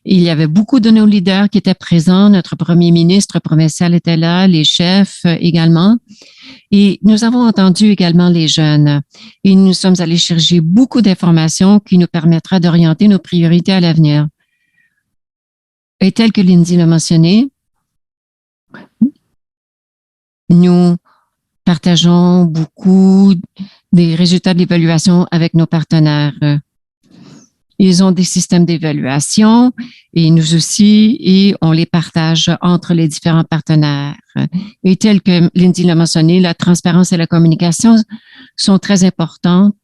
Il y avait beaucoup de nos leaders qui étaient présents. Notre premier ministre provincial était là, les chefs également. Et nous avons entendu également les jeunes. Et nous sommes allés chercher beaucoup d'informations qui nous permettra d'orienter nos priorités à l'avenir. Et tel que Lindsay l'a mentionné, nous partageons beaucoup des résultats de l'évaluation avec nos partenaires. Ils ont des systèmes d'évaluation et nous aussi, et on les partage entre les différents partenaires. Et tel que Lindsay l'a mentionné, la transparence et la communication sont très importantes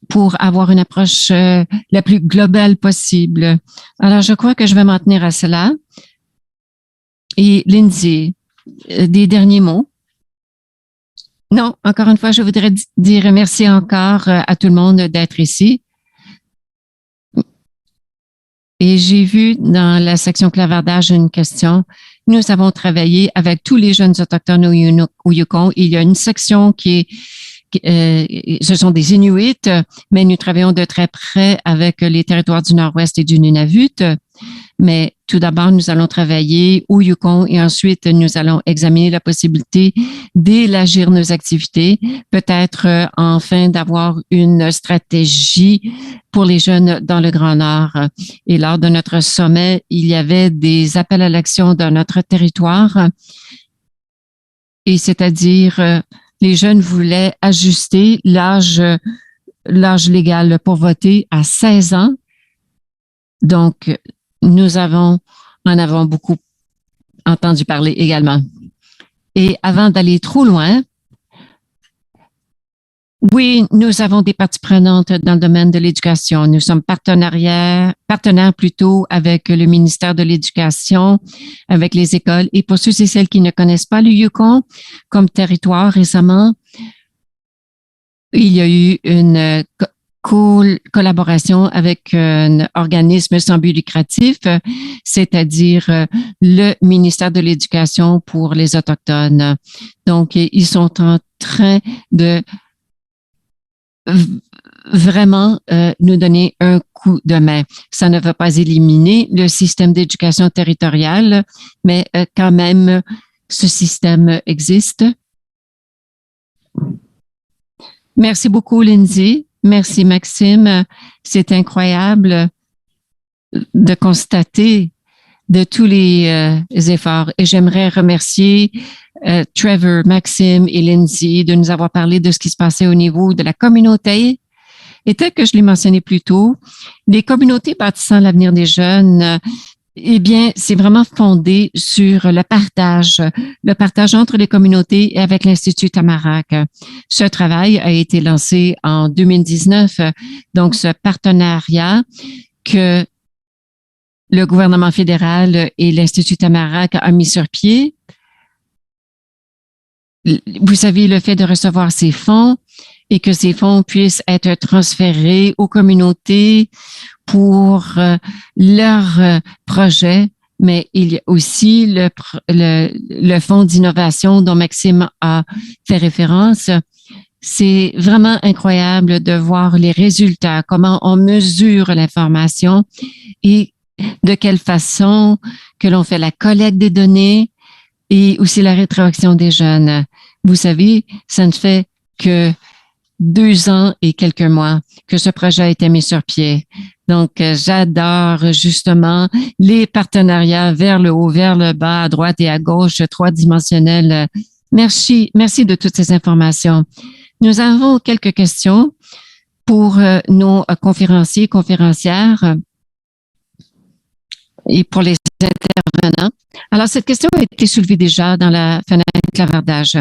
pour avoir une approche la plus globale possible. Alors, je crois que je vais m'en tenir à cela. Et Lindsay, des derniers mots? Non, encore une fois, je voudrais dire merci encore à tout le monde d'être ici. Et j'ai vu dans la section clavardage une question. Nous avons travaillé avec tous les jeunes autochtones au Yukon. Il y a une section qui est, ce sont des Inuits, mais nous travaillons de très près avec les territoires du Nord-Ouest et du Nunavut. Mais tout d'abord, nous allons travailler au Yukon et ensuite, nous allons examiner la possibilité d'élargir nos activités, peut-être enfin d'avoir une stratégie pour les jeunes dans le Grand Nord. Et lors de notre sommet, il y avait des appels à l'action dans notre territoire, et c'est-à-dire les jeunes voulaient ajuster l'âge légal pour voter à 16 ans. Donc, nous en avons beaucoup entendu parler également. Et avant d'aller trop loin, oui, nous avons des parties prenantes dans le domaine de l'éducation. Nous sommes partenaires plutôt avec le ministère de l'Éducation, avec les écoles. Et pour ceux et celles qui ne connaissent pas le Yukon comme territoire récemment, il y a eu une collaboration avec un organisme sans but lucratif, c'est-à-dire le ministère de l'Éducation pour les Autochtones. Donc, ils sont en train de vraiment nous donner un coup de main. Ça ne va pas éliminer le système d'éducation territoriale, mais quand même, ce système existe. Merci beaucoup, Lindsay. Merci, Maxime. C'est incroyable de constater de tous les efforts. Et j'aimerais remercier Trevor, Maxime et Lindsay de nous avoir parlé de ce qui se passait au niveau de la communauté. Et tel que je l'ai mentionné plus tôt, les communautés bâtissant l'avenir des jeunes, eh bien, c'est vraiment fondé sur le partage entre les communautés et avec l'Institut Tamarack. Ce travail a été lancé en 2019, donc ce partenariat que le gouvernement fédéral et l'Institut Tamarack a mis sur pied. Vous savez, le fait de recevoir ces fonds et que ces fonds puissent être transférés aux communautés pour leurs projets, mais il y a aussi le fonds d'innovation dont Maxime a fait référence. C'est vraiment incroyable de voir les résultats, comment on mesure l'information et de quelle façon que l'on fait la collecte des données et aussi la rétroaction des jeunes. Vous savez, ça ne fait que 2 ans et quelques mois que ce projet a été mis sur pied. Donc, j'adore justement les partenariats vers le haut, vers le bas, à droite et à gauche, 3-dimensionnels. Merci de toutes ces informations. Nous avons quelques questions pour nos conférenciers, conférencières et pour les intervenants. Alors, cette question a été soulevée déjà dans la fenêtre clavardage.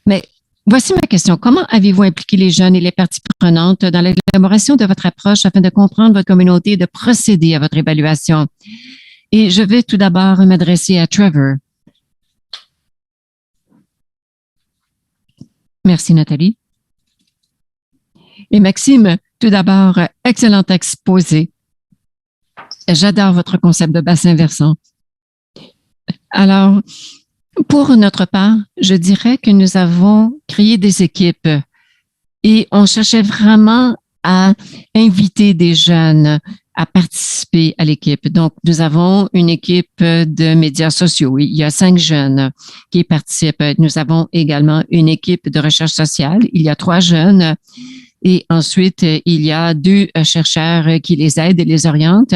Mais voici ma question. Comment avez-vous impliqué les jeunes et les parties prenantes dans l'élaboration de votre approche afin de comprendre votre communauté et de procéder à votre évaluation? Et je vais tout d'abord m'adresser à Trevor. Merci, Nathalie. Et Maxime, tout d'abord, excellent exposé. J'adore votre concept de bassin versant. Alors, pour notre part, je dirais que nous avons créé des équipes et on cherchait vraiment à inviter des jeunes à participer à l'équipe. Donc, nous avons une équipe de médias sociaux. Il y a 5 jeunes qui participent. Nous avons également une équipe de recherche sociale. Il y a 3 jeunes. Et ensuite, il y a 2 chercheurs qui les aident et les orientent.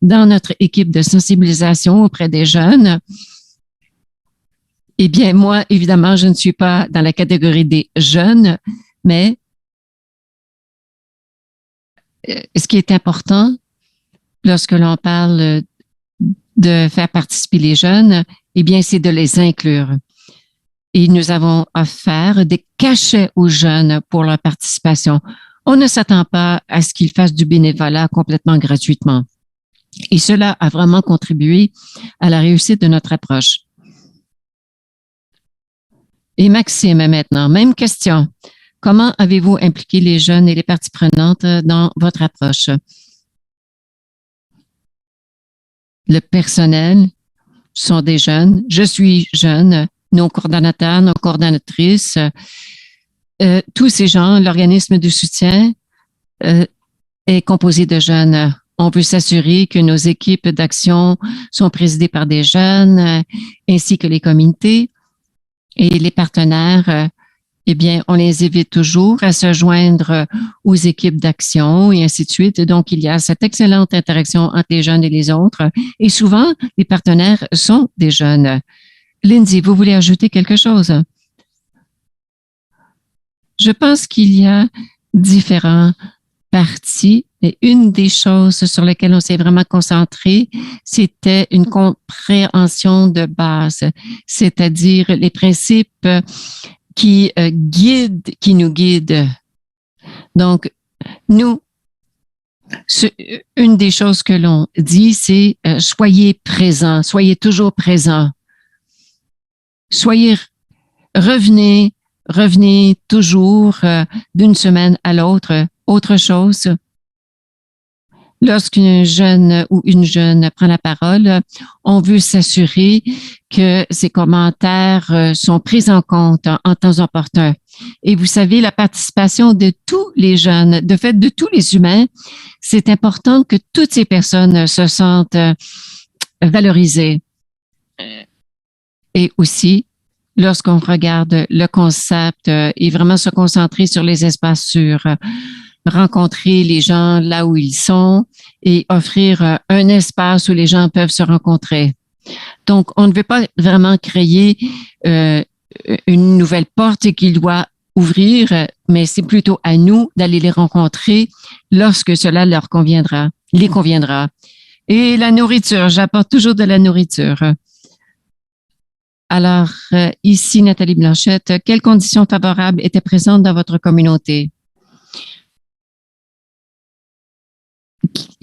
Dans notre équipe de sensibilisation auprès des jeunes, eh bien, moi, évidemment, je ne suis pas dans la catégorie des jeunes, mais ce qui est important lorsque l'on parle de faire participer les jeunes, eh bien, c'est de les inclure. Et nous avons offert des cachets aux jeunes pour leur participation. On ne s'attend pas à ce qu'ils fassent du bénévolat complètement gratuitement. Et cela a vraiment contribué à la réussite de notre approche. Et Maxime, maintenant, même question. Comment avez-vous impliqué les jeunes et les parties prenantes dans votre approche? Le personnel sont des jeunes. Je suis jeune. Nos coordonnateurs, nos coordonnatrices, tous ces gens, l'organisme de soutien est composé de jeunes. On veut s'assurer que nos équipes d'action sont présidées par des jeunes, ainsi que les comités et les partenaires. Eh bien, on les invite toujours à se joindre aux équipes d'action et ainsi de suite. Donc, il y a cette excellente interaction entre les jeunes et les autres. Et souvent, les partenaires sont des jeunes. Lindsay, vous voulez ajouter quelque chose? Je pense qu'il y a différents parties. Et une des choses sur lesquelles on s'est vraiment concentré, c'était une compréhension de base, c'est-à-dire les principes qui nous guident. Donc, nous, une des choses que l'on dit, c'est soyez présents, soyez toujours présents. Revenez toujours d'une semaine à l'autre. Autre chose, lorsqu'un jeune ou une jeune prend la parole, on veut s'assurer que ses commentaires sont pris en compte en temps opportun. Et vous savez, la participation de tous les jeunes, de fait de tous les humains, c'est important que toutes ces personnes se sentent valorisées. Et aussi, lorsqu'on regarde le concept et vraiment se concentrer sur les espaces sûrs, rencontrer les gens là où ils sont et offrir un espace où les gens peuvent se rencontrer. Donc, on ne veut pas vraiment créer une nouvelle porte qu'il doit ouvrir, mais c'est plutôt à nous d'aller les rencontrer lorsque cela les conviendra. Et la nourriture, j'apporte toujours de la nourriture. Alors, ici, Nathalie Blanchette, quelles conditions favorables étaient présentes dans votre communauté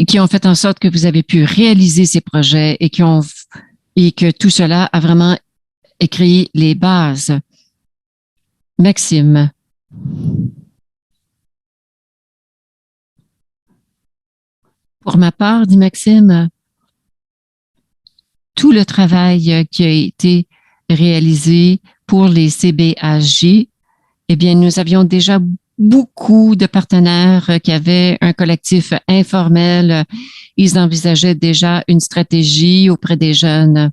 qui ont fait en sorte que vous avez pu réaliser ces projets et que tout cela a vraiment créé les bases? Maxime. Pour ma part, dit Maxime, tout le travail qui a été réalisé pour les CBHJ, eh bien, nous avions déjà beaucoup de partenaires qui avaient un collectif informel. Ils envisageaient déjà une stratégie auprès des jeunes.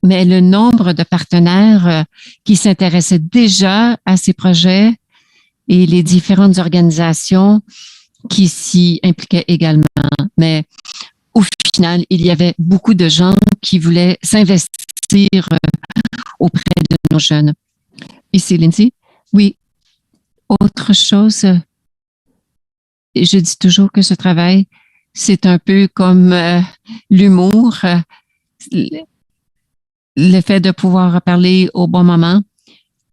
Mais le nombre de partenaires qui s'intéressaient déjà à ces projets et les différentes organisations qui s'y impliquaient également. Mais au final, il y avait beaucoup de gens qui voulaient s'investir auprès de nos jeunes. Ici, Lindsay. Oui. Autre chose, je dis toujours que ce travail, c'est un peu comme l'humour, le fait de pouvoir parler au bon moment,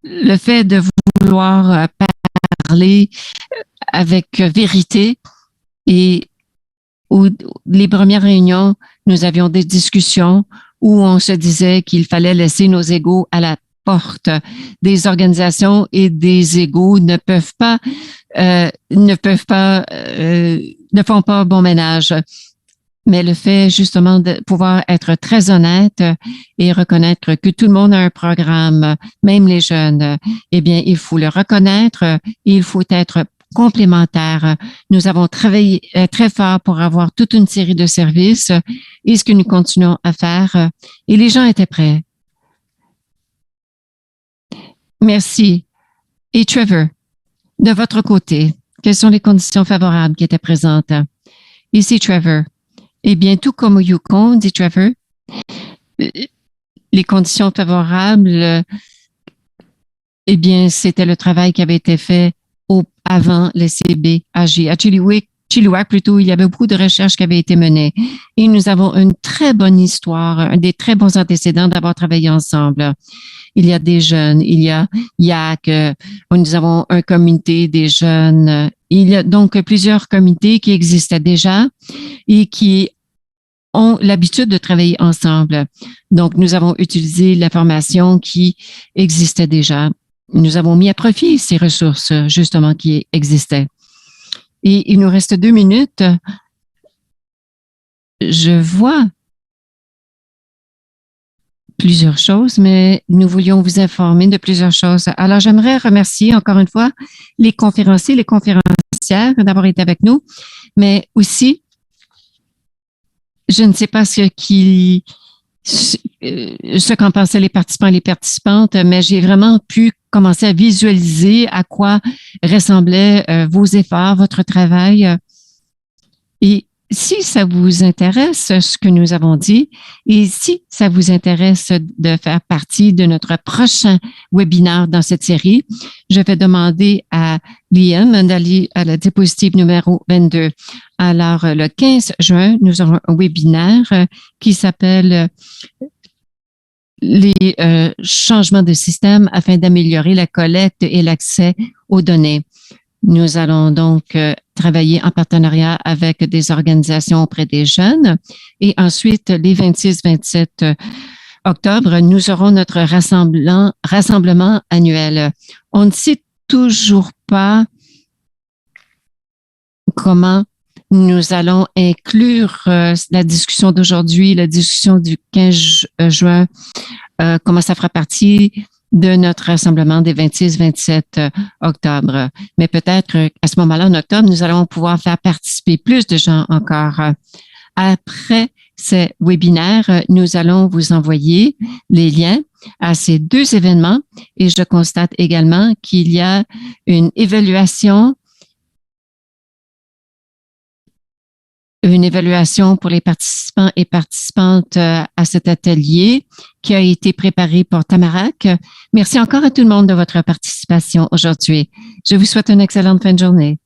le fait de vouloir parler avec vérité. Et les premières réunions, nous avions des discussions où on se disait qu'il fallait laisser nos égos à la porte. Des organisations et des égos ne font pas bon ménage. Mais le fait justement de pouvoir être très honnête et reconnaître que tout le monde a un programme, même les jeunes, eh bien, il faut le reconnaître et il faut être complémentaire. Nous avons travaillé très fort pour avoir toute une série de services et ce que nous continuons à faire. Et les gens étaient prêts. Merci. Et Trevor, de votre côté, quelles sont les conditions favorables qui étaient présentes? Ici, Trevor. Eh bien, tout comme au Yukon, dit Trevor, les conditions favorables, eh bien, c'était le travail qui avait été fait avant les CBAG. À Chilliwack, plutôt, il y avait beaucoup de recherches qui avaient été menées. Et nous avons une très bonne histoire, des très bons antécédents d'avoir travaillé ensemble. Il y a des jeunes, il y a YAC, nous avons un comité des jeunes. Il y a donc plusieurs comités qui existaient déjà et qui ont l'habitude de travailler ensemble. Donc, nous avons utilisé l'information qui existait déjà. Nous avons mis à profit ces ressources, justement, qui existaient. Et il nous reste 2 minutes. Je vois plusieurs choses, mais nous voulions vous informer de plusieurs choses. Alors, j'aimerais remercier encore une fois les conférenciers, les conférencières d'avoir été avec nous, mais aussi, je ne sais pas ce qu'en pensaient les participants et les participantes, mais j'ai vraiment pu commencer à visualiser à quoi ressemblaient vos efforts, votre travail. Et si ça vous intéresse, ce que nous avons dit, et si ça vous intéresse de faire partie de notre prochain webinaire dans cette série, je vais demander à Liam d'aller à la diapositive numéro 22. Alors, le 15 juin, nous aurons un webinaire qui s'appelle les changements de système afin d'améliorer la collecte et l'accès aux données. Nous allons donc travailler en partenariat avec des organisations auprès des jeunes. Et ensuite, les 26-27 octobre, nous aurons notre rassemblement annuel. On ne sait toujours pas comment nous allons inclure la discussion d'aujourd'hui, la discussion du 15 juin, comment ça fera partie de notre rassemblement des 26-27 octobre. Mais peut-être qu'à ce moment-là, en octobre, nous allons pouvoir faire participer plus de gens encore. Après ces webinaires, nous allons vous envoyer les liens à ces 2 événements et je constate également qu'il y a une évaluation pour les participants et participantes à cet atelier qui a été préparé par Tamarack. Merci encore à tout le monde de votre participation aujourd'hui. Je vous souhaite une excellente fin de journée.